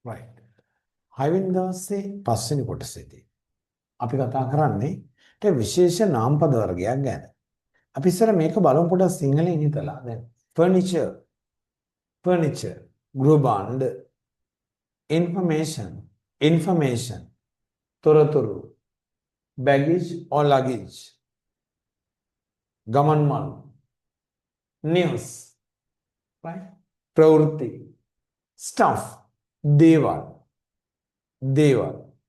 right. හයවෙනි දවසේ පස්වෙනි කොටසේදී අපි කතා කරන්නේ විශේෂ නාමපද වර්ගයක් ගැන. අපි ඉස්සර මේක බලමු පොඩ්ඩක් සිංහලෙන් හිතලා. දැන් furniture, ගෘහ භාණ්ඩ, information, තොරතුරු, baggage or luggage, ගමන් මළු, news, right? ප්‍රවෘත්ති, stuff, දේවල්,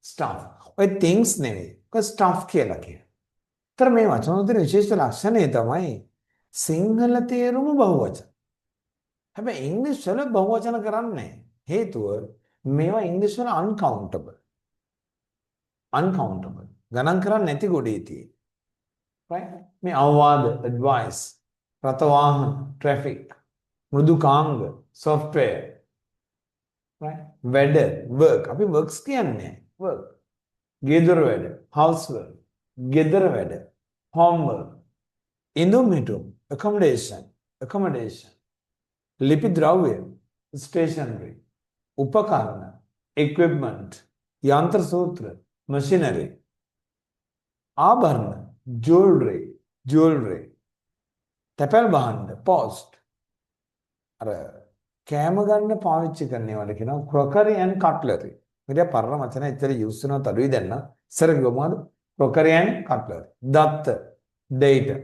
stuff. ඔය things නෙවෙයි. ඔය stuff කියලා කියනවා. තර මේ වචන වලට විශේෂ ලක්ෂණය තමයි සිංහල තේරුම බහුවචන. හැබැයි ඉංග්‍රීසි වල බහුවචන කරන්නේ හේතුව මේවා ඉංග්‍රීසි වල uncountable. ගණන් කරන්නේ නැති ගොඩේ තියෙන. right? මේ අවවාද, advice, රථවාහන, traffic, මෘදුකාංග, software, right? වැඩ, work. අපි works කියන්නේ work. ගෙදර වැඩ, housework. ගෙදර වැඩ, homework. ඉඳුම් හිටුම්, accommodation. ලිපි ද්‍රව්‍ය, stationery. උපකරණ, equipment. යන්ත්‍ර සූත්‍ර, machinery. ආභරණ, jewelry. තැපැල් භාණ්ඩ, post. අර කෑම ගන්න පාවිච්චි කරන ඒවාට කියනවා crockery and cutlery. මෙතන පරණ වචන ඇත්තට යූස් වෙනවත් අඩුයි දැන් නම්. ඉස්සර ගියොම crockery and cutlery. දත්ත, data.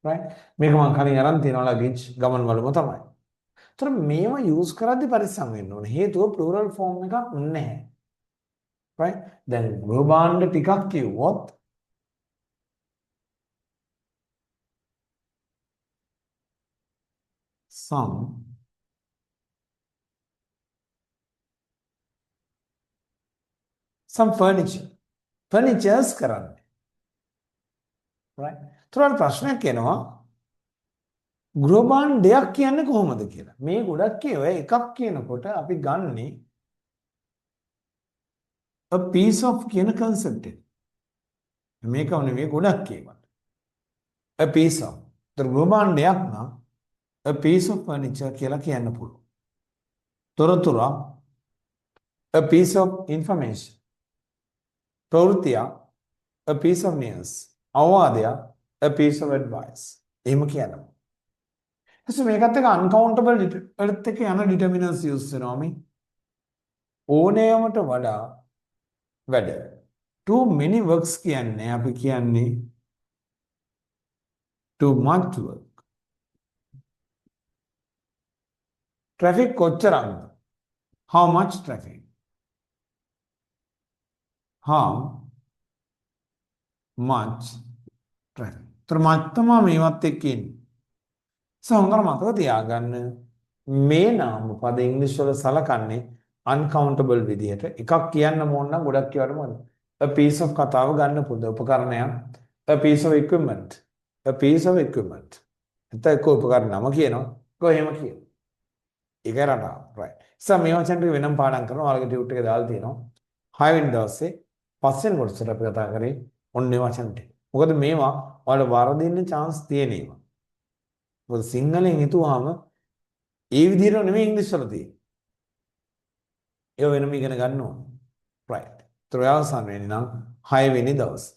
right? මේක මම කලින් අරන් තියනවා luggage ගමන් වලම තමයි. ඒතර මේවා යූස් කරද්දී පරිස්සම් වෙන්න ඕනේ. හේතුව plural form එකක් නැහැ. right? දැන් ගෘහ භාණ්ඩ ටිකක් කිව්වොත් some furnitures කරන්නේ. right? ඒතර ප්‍රශ්නයක් එනවා ගෘහ භාණ්ඩයක් කියන්නේ කොහොමද කියලා. මේ ගොඩක් කියව එකක් කියනකොට අපි ගන්නේ a piece of කියන concept එක. මේක නෙවෙයි ගොඩක් කියවන. a piece of. ඒතර ගෘහ භාණ්ඩයක් නම් a piece of furniture කියලා කියන්න පුළුවන්. තොරතුරක් a piece of information. ප්‍රවෘත්තියක් a piece of news. අවවාදයක් a piece of advice. එහෙම කියනවා. එතකොට මේකත් එක uncountable වලත් එක්ක යන determinants use වෙනවා මේ. ඕනෑමට වඩා වැඩ. too many works කියන්නේ අපි කියන්නේ too much work. traffic කොච්චරක්ද? how much traffic? how much traffic? තර මත්තම මේවත් එක්ක ඉන්නේ. හොඳට මතක තියාගන්න මේ නාම පද ඉංග්‍රීසි වල සලකන්නේ uncountable විදිහට. එකක් කියන්න ඕන නම් ගොඩක් කියවට මොකද? a piece of කතාව ගන්න පුළුවන්. උපකරණයක් a piece of equipment. එතකොට උපකරණ නම කියනවා. කොහේම කියනවා. ඒක රටාව. right. මේ වචන ටික වෙනම පාඩම් කරනවා. ඔයාලගේ ටියුට් එකේ දාලා තියෙනවා. 6 වෙනි දවසේ පස්වෙනි කොටසට අපි කතා කරේ ඔන්නේ වචන ටික. මොකද මේවා ඔයාලා වරදින්න chance තියෙන ඒවා. මොකද සිංහලෙන් හිතුවාම ඒ විදිහට නෙමෙයි ඉංග්‍රීසි වල තියෙන්නේ. ඒක වෙනම ඉගෙන ගන්න ඕන. right. ඒතර ඔයාලා සම්මේලන නම් 6 වෙනි දවසේ